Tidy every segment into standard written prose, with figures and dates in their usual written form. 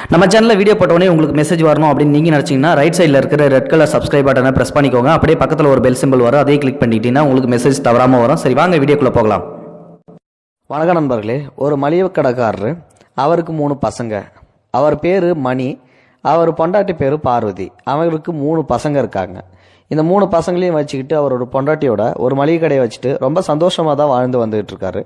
நம்ம சேனலில் வீடியோ போட்டோடனே உங்களுக்கு மெசேஜ் வரணும் அப்படின்னு நீங்கள் நினச்சிங்கன்னா ரைட் சைடில் இருக்கிற ரெட் கலர் சப்ஸ்கிரைப் பட்டனை ப்ரெஸ் பண்ணிக்கோங்க. அப்படியே பக்கத்தில் ஒரு பெல் சிம்பிள் வரும், அதே கிளிக் பண்ணிட்டீங்கன்னா உங்களுக்கு மெசேஜ் தவறாமல் வரும். சரி, வாங்க வீடியோக்குள்ளே போகலாம். வணக்கம் நண்பர்களே. ஒரு மளிகை கடைக்காரரு, அவருக்கு 3 பசங்க. அவர் பேர் மணி, அவர் பொண்டாட்டி பேர் பார்வதி. அவங்களுக்கு 3 பசங்க இருக்காங்க. இந்த 3 பசங்களையும் வச்சுக்கிட்டு அவரோட பொண்டாட்டியோட ஒரு மளிகை கடையை வச்சுட்டு ரொம்ப சந்தோஷமாக தான் வாழ்ந்து வந்துகிட்டு இருக்காரு.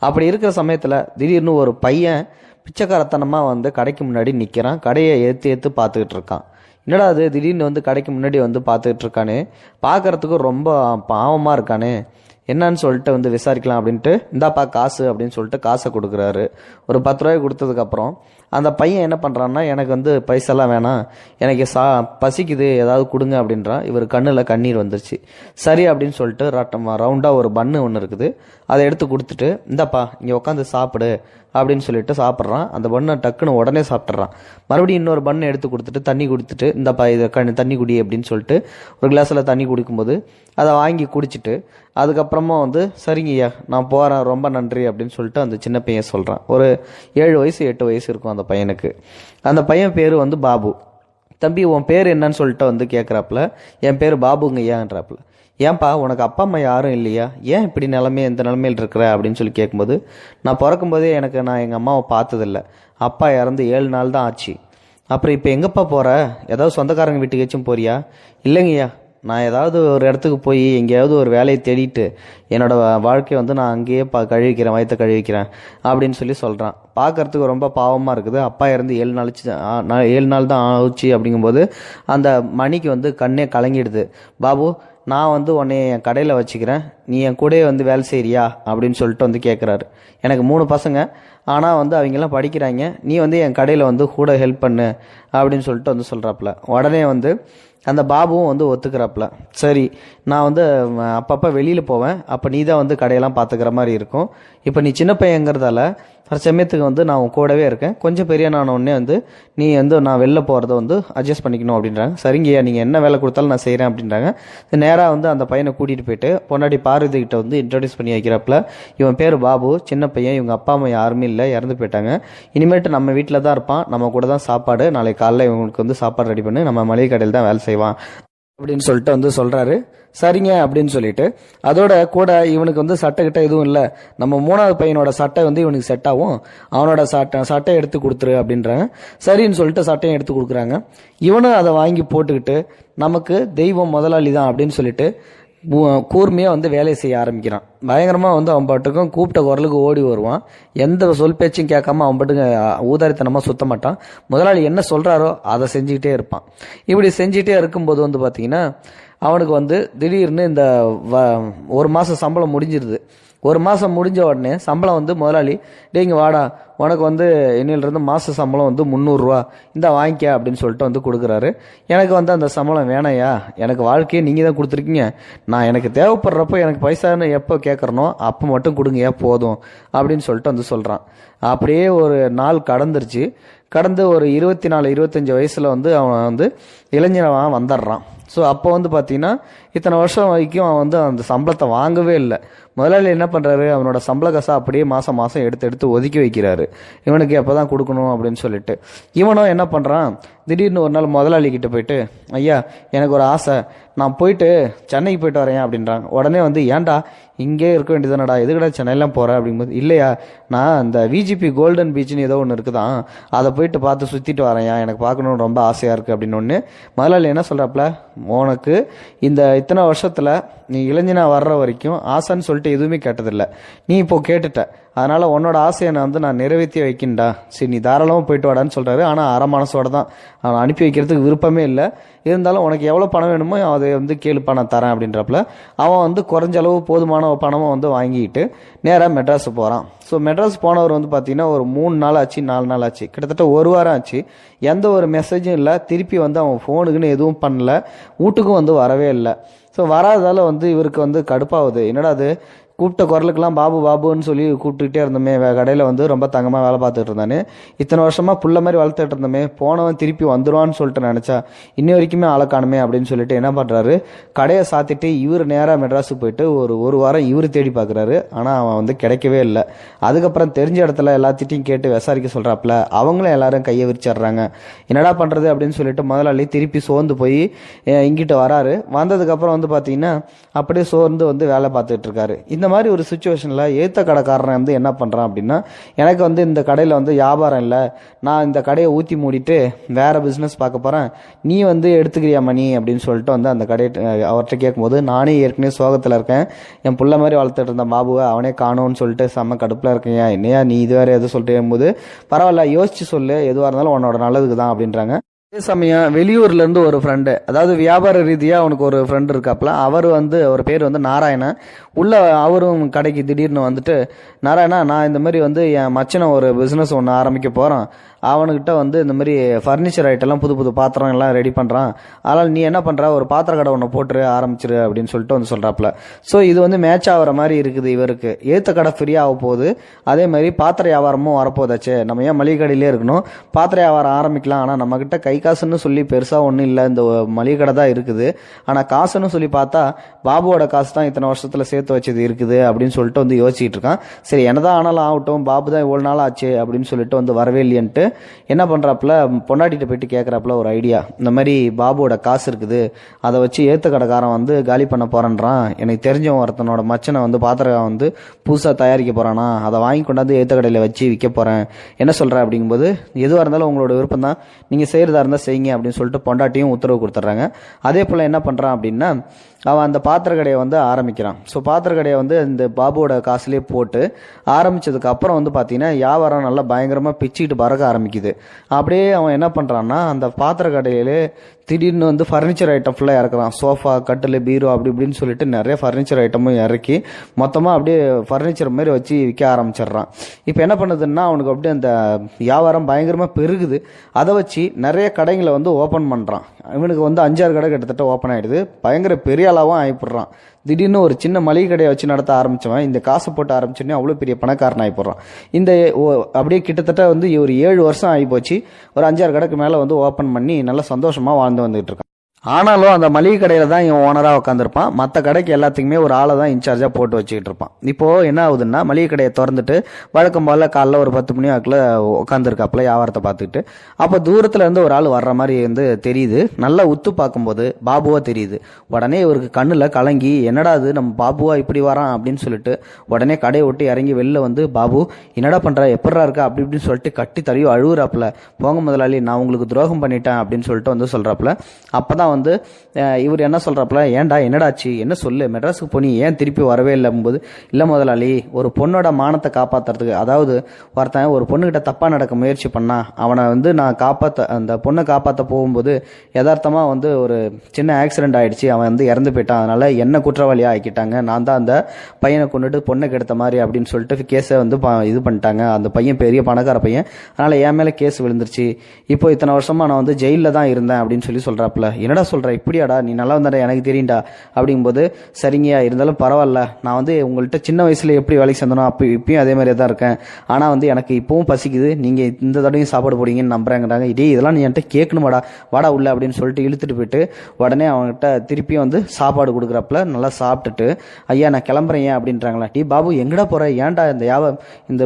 அப்படி இருக்கிற சமயத்தில் திடீர்னு ஒரு பையன் பிச்சைக்காரத்தனமாக கடைக்கு முன்னாடி நிற்கிறான். கடையை ஏற்று பார்த்துக்கிட்டு இருக்கான். என்னடா அது திடீர்னு கடைக்கு முன்னாடி பார்த்துக்கிட்டு இருக்கானே, பார்க்கறதுக்கு ரொம்ப பாவமாக இருக்கானே, என்னன்னு சொல்லிட்டு விசாரிக்கலாம் அப்படின்ட்டு, இந்தாப்பா காசு அப்படின்னு சொல்லிட்டு காசை கொடுக்குறாரு. ஒரு 10 ரூபாய் கொடுத்ததுக்கப்புறம் அந்த பையன் என்ன பண்ணுறான்னா, எனக்கு பைசெல்லாம் வேணாம், எனக்கு பசிக்குது, ஏதாவது கொடுங்க அப்படின்றான். இவர் கண்ணில் கண்ணீர் வந்துருச்சு. சரி அப்படின்னு சொல்லிட்டு ரவுண்டாக ஒரு பன்னு ஒன்று இருக்குது, அதை எடுத்து கொடுத்துட்டு, இந்தாப்பா இங்கே உட்காந்து சாப்பிடு அப்படின்னு சொல்லிட்டு சாப்பிட்றான். அந்த பண்ணை டக்குன்னு உடனே சாப்பிட்றான். மறுபடியும் இன்னொரு பண்ணை எடுத்து கொடுத்துட்டு தண்ணி கொடுத்துட்டு, இந்தப்பா இதை தண்ணி குடி அப்படின்னு சொல்லிட்டு ஒரு கிளாஸில் தண்ணி குடிக்கும்போது அதை வாங்கி குடிச்சிட்டு, அதுக்கப்புறமா சரிங்கய்யா நான் போகிறேன், ரொம்ப நன்றி அப்படின்னு சொல்லிட்டு அந்த சின்ன பையன் சொல்கிறான். ஒரு 7 வயசு 8 வயசு இருக்கும் அந்த பையனுக்கு. அந்த பையன் பேர் பாபு. தம்பி உன் பேர் என்னன்னு சொல்லிட்டு கேட்குறாப்புல. என் பேர் பாபுங்கய்யான்றாப்புல. ஏன்பா உனக்கு அப்பா அம்மா யாரும் இல்லையா, ஏன் இப்படி இந்த நிலைமையில் இருக்கிற அப்படின்னு சொல்லி கேட்கும்போது, நான் பிறக்கும்போதே நான் எங்கள் அம்மாவை பார்த்ததில்ல, அப்பா இறந்து 7 நாள் தான் ஆச்சு. அப்புறம் இப்போ எங்கப்பா போகிற, ஏதாவது சொந்தக்காரங்க வீட்டுக்காச்சும் போறியா? இல்லைங்கய்யா, நான் ஏதாவது ஒரு இடத்துக்கு போய் எங்கேயாவது ஒரு வேலையை தேடிட்டு என்னோடய வாழ்க்கையை நான் அங்கேயே கழுவிக்கிறேன், வயிற்ற கழுவிக்கிறேன் அப்படின்னு சொல்லி சொல்கிறான். பார்க்கறதுக்கு ரொம்ப பாவமாக இருக்குது. அப்பா இறந்து 7 நாள் தான் ஆச்சு. அப்படிங்கும்போது அந்த மணிக்கு கண்ணே கலங்கிடுது. பாபு, நான் உன்னை என் கடையில் வச்சுக்கிறேன், நீ என் கூடயே வேலை செய்கிறியா அப்படின்னு சொல்லிட்டு கேட்குறாரு. எனக்கு 3 பசங்க, ஆனால் அவங்கெல்லாம் படிக்கிறாங்க, நீ என் கடையில் கூட ஹெல்ப் பண்ணு அப்படின்னு சொல்லிட்டு சொல்கிறாப்புல. உடனே அந்த பாபுவும் ஒத்துக்கிறாப்புல. சரி, நான் அப்பப்போ வெளியில் போவேன், அப்போ நீ தான் கடையெல்லாம் பார்த்துக்கிற மாதிரி இருக்கும். இப்போ நீ சின்ன பையங்கிறதால சமயத்துக்கு நான் உன் கூடவே இருக்கேன், கொஞ்சம் பெரிய நான் உடனே நீ நான் வெளில போகிறத அட்ஜஸ்ட் பண்ணிக்கணும் அப்படின்றாங்க. சரிங்கய்யா, நீங்கள் என்ன வேலை கொடுத்தாலும் நான் செய்கிறேன் அப்படின்றாங்க. நேராக அந்த பையனை கூட்டிகிட்டு போயிட்டு பொன்னாடி பார்வதி கிட்ட இன்ட்ரடியூஸ் பண்ணி வைக்கிறாப்புல. இவன் பேர் பாபு, சின்ன பையன், இவங்க அப்பா அம்மா யாருமே இல்லை, இறந்து போயிட்டாங்க. இனிமேட்டு நம்ம வீட்டில் தான் இருப்பான், நம்ம கூட தான் சாப்பாடு, நாளைக்கு காலைல இவங்களுக்கு சாப்பாடு ரெடி பண்ணி நம்ம மளிகை கடையில் தான் வேலை செய்வான் அப்படின்னு சொல்லிட்டு சொல்கிறாரு. சரிங்க அப்படின்னு சொல்லிட்டு, அதோட கூட இவனுக்கு சட்டை கிட்ட எதுவும் இல்லை, நம்ம 3வது பையனோட சட்டை இவனுக்கு செட் ஆகும், அவனோட சட்டை எடுத்து கொடுத்துரு அப்படின்றாங்க. சரின்னு சொல்லிட்டு சட்டையும் எடுத்து கொடுக்குறாங்க. இவனும் அதை வாங்கி போட்டுக்கிட்டு, நமக்கு தெய்வம் முதலாளி தான் அப்படின்னு சொல்லிட்டு கூர்மையாக வேலையை செய்ய ஆரம்பிக்கிறான். பயங்கரமாக அவன் பாட்டுக்கும் கூப்பிட்ட குரலுக்கு ஓடி வருவான். எந்த சொல் பேச்சும் கேட்காம அவன் பாட்டுக்கு ஊதாரித்தனமாக சுத்த மாட்டான். முதலாளி என்ன சொல்கிறாரோ அதை செஞ்சுக்கிட்டே இருப்பான். இப்படி செஞ்சுக்கிட்டே இருக்கும்போது பார்த்தீங்கன்னா அவனுக்கு திடீர்னு இந்த 1 மாதம் சம்பளம் முடிஞ்சிருது. 1 மாதம் முடிஞ்ச உடனே சம்பளம் முதலாளி, டேங்க வாடா, உனக்கு என்னிலிருந்து மாத சம்பளம் 300 ரூபா, இந்த வாங்கிக்க அப்படின்னு சொல்லிட்டு கொடுக்குறாரு. எனக்கு அந்த சம்பளம் வேணையா, எனக்கு வாழ்க்கையை நீங்கள் தான் கொடுத்துருக்கீங்க, நான் எனக்கு தேவைப்படுறப்போ எனக்கு பைசான்னு எப்போ கேட்குறனோ அப்போ மட்டும் கொடுங்கயா போதும் அப்படின்னு சொல்லிட்டு சொல்கிறான். அப்படியே ஒரு நாள் கடந்துருச்சு. கடந்து ஒரு 24 25 வயசில் அவன் இளைஞனாக வந்துடுறான். ஸோ அப்போ பார்த்தீங்கன்னா இத்தனை வருஷம் வரைக்கும் அவன் அந்த சம்பளத்தை வாங்கவே இல்லை. முதலாளி என்ன பண்ணுறாரு, அவனோட சம்பள காசை அப்படியே மாதம் மாதம் எடுத்து ஒதுக்கி வைக்கிறாரு, இவனுக்கு எப்போ தான் கொடுக்கணும் அப்படின்னு சொல்லிட்டு. இவனும் என்ன பண்ணுறான், திடீர்னு ஒரு நாள் முதலாளி கிட்ட போயிட்டு, ஐயா எனக்கு ஒரு ஆசை, நான் போயிட்டு சென்னைக்கு போயிட்டு வரேன் அப்படின்றாங்க. உடனே ஏன்டா இங்கே இருக்க வேண்டியதானடா, எதுக்கடா சென்னையெல்லாம் போகிறேன் அப்படிங்கும்போது, இல்லையா நான் இந்த விஜிபி கோல்டன் பீச்னு ஏதோ ஒன்று இருக்குதான், அதை போயிட்டு பார்த்து சுற்றிட்டு வரேன், எனக்கு பார்க்கணுன்னு ரொம்ப ஆசையாக இருக்குது அப்படின்னு ஒன்று. முதலாளி என்ன சொல்கிறாப்புல, உனக்கு இந்த இத்தனை வருஷத்தில் நீ இளைஞனாக வர்ற வரைக்கும் ஆசைன்னு சொல்லிட்டு எதுவுமே கேட்டதில்லை, நீ இப்போ கேட்டுட்ட, அதனால் உன்னோட ஆசையை நான் நிறைவேற்றி வைக்கின்றா, சரி நீ தாராளமாக போயிட்டு வாடான்னு சொல்கிறாரு. ஆனால் அரை மனசோட தான், அவனை அனுப்பி வைக்கிறதுக்கு விருப்பமே இல்லை. இருந்தாலும் உனக்கு எவ்வளோ பணம் வேணுமோ அதை கேளுப்பா நான் தரேன் அப்படின்றப்பல அவன் குறைஞ்ச அளவு போதுமான பணமும் வாங்கிட்டு நேராக மெட்ராஸ் போகிறான். ஸோ மெட்ராஸ் போனவர் பார்த்தீங்கன்னா ஒரு 3 நாள் ஆச்சு, 4 நாள் ஆச்சு, கிட்டத்தட்ட 1 வாரம் ஆச்சு. எந்த ஒரு மெசேஜும் இல்லை, திருப்பி அவன் ஃபோனுக்குன்னு எதுவும் பண்ணல, வீட்டுக்கும் வரவே இல்லை. ஸோ வராதால் இவருக்கு கடுப்பாகுது. என்னடா அது, கூப்பிட்ட குரலுக்கெல்லாம் பாபு பாபுன்னு சொல்லி கூப்பிட்டுக்கிட்டே இருந்தோமே, கடையில் வந்து ரொம்ப தங்கமாக வேலை பார்த்துட்டு இருந்தானே, இத்தனை வருஷமாக புள்ள மாதிரி வளர்த்துட்டு இருந்தோமே, போனவன் திருப்பி வந்துடுவான்னு சொல்லிட்டு நினச்சா இன்னி வரைக்குமே ஆளை காணுமே அப்படின்னு சொல்லிட்டு என்ன பண்ணுறாரு, கடையை சாத்திட்டு இவர் நேராக மெட்ராஸுக்கு போயிட்டு ஒரு வாரம் இவர் தேடி பார்க்குறாரு. ஆனால் அவன் வந்து கிடைக்கவே இல்லை. அதுக்கப்புறம் தெரிஞ்ச இடத்துல எல்லாத்திட்டையும் கேட்டு விசாரிக்க சொல்கிறாப்புல. அவங்களும் எல்லாரும் கையை விரிச்சிடுறாங்க. என்னடா பண்ணுறது அப்படின்னு சொல்லிட்டு முதலாளி திருப்பி சோர்ந்து போய் இங்கிட்ட வராரு. வந்ததுக்கப்புறம் வந்து பார்த்தீங்கன்னா அப்படியே சோர்ந்து வந்து வேலை பார்த்துட்டு இருக்காரு. இந்த மாதிரி ஒரு சுச்சுவேஷனில் ஏத்த கடைக்காரன் வந்து என்ன பண்ணுறான் அப்படின்னா, எனக்கு வந்து இந்த கடையில் வந்து வியாபாரம் இல்லை, நான் இந்த கடையை ஊற்றி மூடிட்டு வேற பிஸ்னஸ் பார்க்க போகிறேன், நீ வந்து எடுத்துக்கிறியா மணி அப்படின்னு சொல்லிட்டு வந்து அந்த கடையை அவர்கிட்ட கேட்கும்போது, நானே ஏற்கனவே சோகத்தில் இருக்கேன், என் புள்ள மாதிரி வளர்த்துட்டு இருந்த பாபுவை அவனே காணோன்னு சொல்லிட்டு செம்ம கடுப்பில் இருக்கேன், என்னையா நீ இது வேறு எதுவும் சொல்லிட்டு போது, பரவாயில்ல யோசிச்சு சொல்லு, எதுவாக இருந்தாலும் உன்னோட நல்லதுக்கு தான் அப்படின்றாங்க. அதே சமயம் வெளியூர்லேருந்து ஒரு ஃப்ரெண்டு, அதாவது வியாபார ரீதியாக அவனுக்கு ஒரு ஃப்ரெண்டு இருக்காப்புல. அவர் பேர் வந்து நாராயணன். அவரும் கடைக்கு திடீர்னு வந்துட்டு, நாராயணா நான் இந்த மாதிரி வந்து என் மச்சனை ஒரு பிஸ்னஸ் ஒன்று ஆரம்பிக்க போகிறான், அவனுக்கிட்ட வந்து இந்த மாதிரி ஃபர்னிச்சர் ஐட்டம்லாம் புது புது பாத்திரம் எல்லாம் ரெடி பண்ணுறான், அதனால் நீ என்ன பண்ணுற, ஒரு பாத்திர கடை ஒன்று போட்டுரு ஆரம்பிச்சிரு அப்படின்னு சொல்லிட்டு வந்து சொல்கிறாப்புல. ஸோ இது வந்து மேட்ச் ஆகிற மாதிரி இருக்குது இவருக்கு. ஏற்ற கடை ஃப்ரீயாக ஆக போகுது, அதே மாதிரி பாத்திர வியாபாரமும் வரப்போதாச்சே, நம்ம ஏன் மளிகை கடையிலே இருக்கணும், பாத்திர வியாபாரம் ஆரம்பிக்கலாம். ஆனால் நம்மக்கிட்ட கை காசுன்னு சொல்லி பெருசாக ஒன்றும் இல்லை, இந்த மளிகை கடை தான் இருக்குது. ஆனால் காசுன்னு சொல்லி பார்த்தா பாபுவோட காசு தான் இத்தனை வருஷத்தில் சேர்த்து வச்சது இருக்குது அப்படின்னு சொல்லிட்டு வந்து யோசிச்சுட்டு இருக்கான். சரி என்னதான் ஆனாலும் ஆகட்டும், பாபு தான் இவ்வளோ நாள் ஆச்சு அப்படின்னு சொல்லிட்டு வந்து வரவே இல்லையன்ட்டு என்ன பண்ணுறாப்புல, பொண்டாட்டிகிட்ட போயிட்டு கேட்குறாப்புல ஒரு ஐடியா. இந்த மாதிரி பாபுவோட காசு இருக்குது, அதை வச்சு ஏற்ற கடைக்காரன் வந்து காலி பண்ண போகிறான்றான், எனக்கு தெரிஞ்சவன் ஒருத்தனோட மச்சனை வந்து பாத்திரம் வந்து புதுசாக தயாரிக்க போகிறானா, அதை வாங்கி கொண்டாந்து ஏற்ற கடையில் வச்சு விற்க போகிறேன், என்ன சொல்கிறேன் அப்படிங்கும்போது, எதுவாக இருந்தாலும் உங்களோட விருப்பம் தான், நீங்கள் செய்கிறதா இருந்தால் செய்யுங்க அப்படின்னு சொல்லிட்டு பொண்டாட்டியும் உத்தரவு கொடுத்துட்றாங்க. அதே போல் என்ன பண்ணுறான் அப்படின்னா, அவன் அந்த பாத்திர கடையை வந்து ஆரம்பிக்கிறான். ஸோ பாத்திர கடையை வந்து இந்த பாபுவோட காசுலேயே போட்டு ஆரம்பித்ததுக்கு அப்புறம் வந்து பார்த்தீங்கன்னா வியாபாரம் நல்லா பயங்கரமாக பிச்சுக்கிட்டு பறக்க ஆரம்பிக்குது. அப்படியே அவன் என்ன பண்ணுறான்னா, அந்த பாத்திர கடையிலே திடீர்னு வந்து ஃபர்னிச்சர் ஐட்டம் ஃபுல்லாக இறக்குறான். சோஃபா, கட்டில், பீரோ அப்படி இப்படின்னு சொல்லிட்டு நிறைய ஃபர்னிச்சர் ஐட்டமும் இறக்கி மொத்தமாக அப்படியே ஃபர்னிச்சர் மாதிரி வச்சு விற்க ஆரம்பிச்சிடுறான். இப்போ என்ன பண்ணுதுன்னா, அவனுக்கு அப்படியே அந்த வியாபாரம் பயங்கரமாக பெருகுது. அதை வச்சு நிறைய கடைகளை வந்து ஓப்பன் பண்ணுறான். இவனுக்கு வந்து 5-6 கடை கிட்டத்தட்ட ஓப்பன் ஆகிடுது. பயங்கர பெரிய அளவாகவும் ஆகிப்படுறான். திடீர்னு ஒரு சின்ன மளிகை கடையை வச்சு நடத்த ஆரம்பித்தவன் இந்த காசை போட்டு ஆரம்பிச்சோடனே அவ்வளோ பெரிய பணக்காரன் ஆகிப்படுறான். அப்படியே கிட்டத்தட்ட வந்து ஒரு 7 வருஷம் ஆகி போச்சு. ஒரு 5-6 கடைக்கு மேலே வந்து ஓப்பன் பண்ணி நல்லா சந்தோஷமாக வாழ்ந்து வந்துகிட்டு இருக்கான். ஆனாலும் அந்த மளிகை கடையில் தான் இவன் ஓனராக உட்காந்துருப்பான். மற்ற கடைக்கு எல்லாத்துக்குமே ஒரு ஆளை தான் இன்சார்ஜாக போட்டு வச்சுக்கிட்டு இருப்பான். இப்போது என்ன ஆகுதுன்னா, மளிகை கடையை திறந்துட்டு வழக்கம் போல் காலைல ஒரு 10 மணி வாக்கில் உட்காந்துருக்காப்புல வியாபாரத்தை பார்த்துக்கிட்டு. அப்போ தூரத்தில் இருந்து ஒரு ஆள் வர்ற மாதிரி வந்து தெரியுது. நல்லா உத்து பார்க்கும்போது பாபுவா தெரியுது. உடனே இவருக்கு கண்ணில் கலங்கி, என்னடா அது நம்ம பாபுவா இப்படி வரான் அப்படின்னு சொல்லிட்டு உடனே கடையை விட்டு இறங்கி வெளில வந்து, பாபு என்னடா பண்ணுற, எப்படா இருக்கா அப்படி இப்படின்னு சொல்லிட்டு கட்டி தறியோ அழுகுறாப்புல. போங்க முதலாளி, நான் உங்களுக்கு துரோகம் பண்ணிட்டேன் அப்படின்னு சொல்லிட்டு வந்து சொல்கிறாப்புல. அப்போ தான் வந்து இவர் என்ன சொல்றாப்புல, ஏன்டா என்னடாச்சு, என்ன சொல்லு, மெட்ராஸுக்கு போனி ஏன் திருப்பி வரவே இல்லைங்கும்போது, இல்லை முதலாளி, ஒரு பொண்ணோட மானத்தை காப்பாற்றுறதுக்கு, அதாவது ஒருத்தன் ஒரு பொண்ணுகிட்ட தப்பாக நடக்க முயற்சி பண்ணா, அவனை வந்து நான் அந்த பொண்ணை காப்பாற்ற போகும்போது யதார்த்தமாக வந்து ஒரு சின்ன ஆக்சிடென்ட் ஆகிடுச்சு, அவன் வந்து இறந்து போயிட்டான், அதனால் என்ன குற்றவாளியாக ஆக்கிட்டாங்க, நான் தான் அந்த பையனை கொண்டுட்டு பொண்ணை கெடுத்த மாதிரி அப்படின்னு சொல்லிட்டு கேஸை வந்து இது பண்ணிட்டாங்க. அந்த பையன் பெரிய பணக்கார பையன், அதனால் என் மேலே கேஸ் விழுந்துருச்சு. இப்போ இத்தனை வருஷமாக நான் வந்து ஜெயிலில் தான் இருந்தேன் அப்படின்னு சொல்கிறாப்புல. என்னடா சொல்கிற, இப்படியாடா, நீ நல்லா வந்தாடா, எனக்கு தெரியும்டா அப்படிங்கும்போது, சரிங்கயா, இருந்தாலும் பரவாயில்ல, நான் வந்து உங்கள்கிட்ட சின்ன வயசில் எப்படி வேலைக்கு சேர்ந்தனோ இப்பயும் அதே மாதிரியே தான் இருக்கேன், ஆனால் வந்து எனக்கு இப்பவும் பசிக்குது, நீங்கள் இந்த தடவையும் சாப்பாடு போடுவீங்கன்னு நம்புறேங்கிறாங்க. இதே இதெல்லாம் நீ என்கிட்ட கேட்கணுமாடா, வாடா உள்ள அப்படின்னு சொல்லிட்டு இழுத்துட்டு போயிட்டு உடனே அவங்ககிட்ட திருப்பியும் வந்து சாப்பாடு கொடுக்குறப்பல நல்லா சாப்பிட்டுட்டு, ஐயா நான் கிளம்புறேன் ஏன் அப்படின்றாங்களா. டீ பாபு எங்கடா போகிற, ஏன்டா இந்த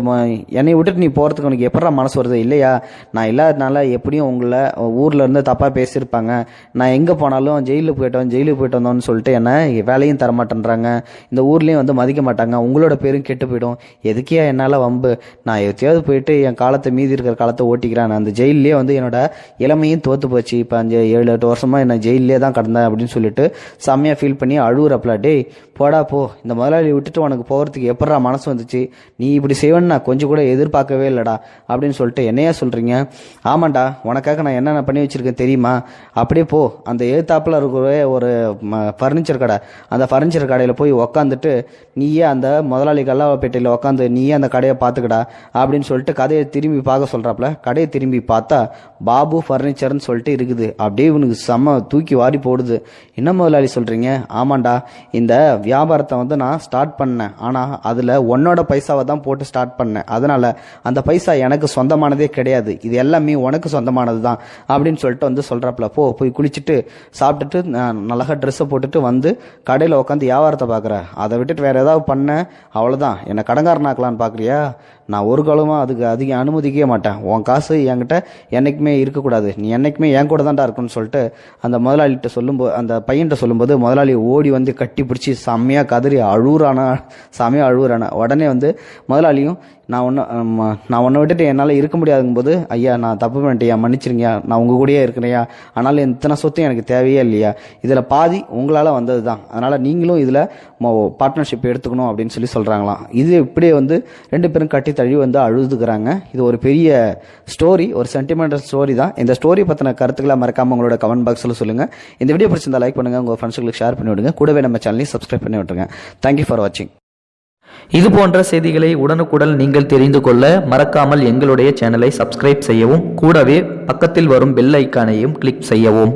என்னை விட்டுட்டு நீ போகிறதுக்கு உனக்கு எப்படா மனசு வருது, இல்லையா நான் இல்லாதனால எப்படியும் உங்களை ஊரில் இருந்து தப்பாக பேசியிருப்பாங்க, நான் எங்கே போனாலும் ஜெயிலுக்கு போயிட்டு வந்தோம்னு சொல்லிட்டு என்ன வேலையும் தரமாட்டேன்றாங்க, இந்த ஊர்லேயும் வந்து மதிக்க மாட்டாங்க, உங்களோட பேரும் கெட்டு போயிடும், எதுக்கியா என்னால் வம்பு, நான் எத்தையாவது போயிட்டு என் காலத்தை மீதி இருக்கிற காலத்தை ஓட்டிக்கிறேன், அந்த ஜெயிலே வந்து என்னோட இளமையும் தோற்று போச்சு, இப்போ 5-7-8 வருஷமாக என்ன ஜெயிலே தான் கடந்தேன் அப்படின்னு சொல்லிட்டு செம்மையாக ஃபீல் பண்ணி அழுகுறப்பல. டேய் போடா போ, இந்த முதலாளி விட்டுட்டு உனக்கு போகிறதுக்கு எப்படா மனசு வந்துச்சு, நீ இப்படி செய்வேன்னு நான் கொஞ்சம் கூட எதிர்பார்க்கவே இல்லைடா அப்படின்னு சொல்லிட்டு என்னையா சொல்கிறீங்க, ஆமாண்டா உனக்காக நான் என்னென்ன பண்ணி வச்சுருக்கேன் தெரியுமா, அப்படியே போ அந்த எழுத்தாப்பில் இருக்கிற ஒரு ஃபர்னிச்சர் கடை, அந்த ஃபர்னிச்சர் கடையில் போய் உக்காந்துட்டு நீயே அந்த முதலாளி கல்லாப்பேட்டையில் உக்காந்து நீயே அந்த கடையை பார்த்துக்கடா அப்படின்னு சொல்லிட்டு கதையை திரும்பி பார்க்க சொல்கிறாப்புல. கடையை திரும்பி பார்த்தா பாபு ஃபர்னிச்சர்னு சொல்லிட்டு இருக்குது. அப்படியே இவனுக்கு செம்ம தூக்கி வாரி போடுது. என்ன முதலாளி சொல்கிறீங்க? ஆமாண்டா, இந்த வியாபாரத்தை வந்து நான் ஸ்டார்ட் பண்ணேன், ஆனால் அதில் உன்னோட பைசாவை தான் போட்டு ஸ்டார்ட் பண்ணேன். அதனால் அந்த பைசா எனக்கு சொந்தமானதே கிடையாது, இது எல்லாமே உனக்கு சொந்தமானது தான் அப்படின்னு சொல்லிட்டு வந்து சொல்கிறாப்புல. போய் குளிச்சுட்டு சாப்பிட்டுட்டு நல்லா ட்ரெஸ்ஸை போட்டுட்டு வந்து கடையில் உட்காந்து வியாபாரத்தை பார்க்குற, அதை விட்டுட்டு வேறு ஏதாவது பண்ணேன் அவ்வளோதான், என்னை கடங்காரனாக்கலான்னு பார்க்குறியா? நான் ஒரு காலமாக அதுக்கு அதிக அனுமதிக்கவே மாட்டேன். உன் காசு என்கிட்ட என்றைக்குமே இருக்கக்கூடாது, நீ என்றைக்குமே என் கூட தான்டா இருக்குன்னு சொல்லிட்டு அந்த முதலாளிகிட்ட சொல்லும்போது, அந்த பையன்கிட்ட சொல்லும்போது முதலாளி ஓடி வந்து கட்டி பிடிச்சி செம்மையாக கதறி செம்மையாக அழுகுறானா. உடனே வந்து முதலாளியும் நான் உன்னை விட்டுட்டு என்னால் இருக்க முடியாதுங்கும்போது, ஐயா நான் தப்பு பண்ணிட்டேயா, மன்னிச்சிருங்கயா, நான் உங்கள் கூடயே இருக்கிறேயா, ஆனாலும் இத்தனை சொத்தும் எனக்கு தேவையே இல்லையா, இதில் பாதி உங்களால் வந்தது தான், அதனால் நீங்களும் இதில் பார்ட்னர்ஷிப் எடுத்துக்கணும் அப்படின்னு சொல்கிறாங்களாம். இது இப்படியே வந்து ரெண்டு பேரும் கட்டி தழுவி வந்து அழுதுக்கிறாங்க. இது ஒரு பெரிய ஸ்டோரி, ஒரு சென்டிமெண்டல் ஸ்டோரி தான். இந்த ஸ்டோரி பற்றின கருத்துக்களை மறக்காமல் உங்களோட கமெண்ட் பாக்ஸில் சொல்லுங்கள். இந்த வீடியோ பிடிச்சிருந்தா லைக் பண்ணுங்கள், உங்கள் ஃப்ரெண்ட்ஸுங்களுக்கு ஷேர் பண்ணி விடுங்க. கூடவே நம்ம சேனலையும் சப்ஸ்கிரைப் பண்ணி விட்டுருங்க. தேங்க்யூ ஃபார் வாட்சிங். இது போன்ற செய்திகளை உடனுக்குடன் நீங்கள் தெரிந்து கொள்ள மறக்காமல் எங்களுடைய சேனலை சப்ஸ்கிரைப் செய்யவும், கூடவே பக்கத்தில் வரும் பெல் ஐக்கானையும் கிளிக் செய்யவும்.